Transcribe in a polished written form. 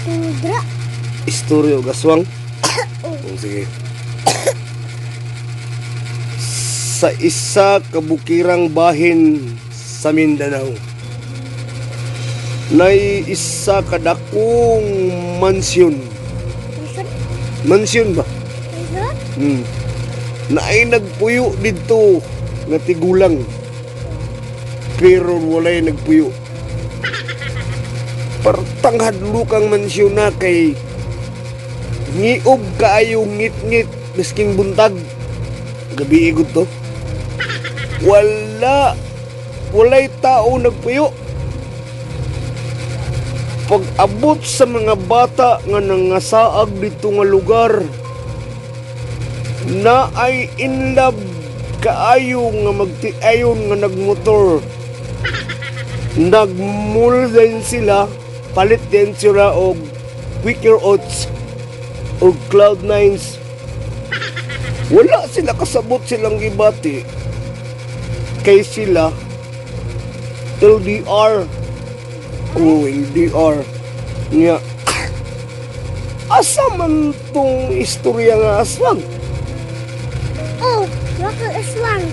Tudra. Istorya o gaswang? Sige. Sa isa kabukirang bahin sa Mindanao, nay isa kadakong mansyon. Mansyon ba? Na ay nagpuyo dito nga tigulang. Pero walay nagpuyo. Partang hadlukang mansyon na kay ngiob kaayo ngit-ngit misking buntag. Gabi igod to. Walay tao nagpuyo. Pag-abot sa mga bata nga nangasaag dito nga lugar, na ay in love kaayo nga magtiayon nga nagmotor. Nagmul din sila, palit din sila og Quaker Oats o Cloud9s. Wala sila kasabot silang gibati. Kay sila LDR. Oh, LDR. Nga. Asa man tong istorya nga aswang? Oh, bakit aswang?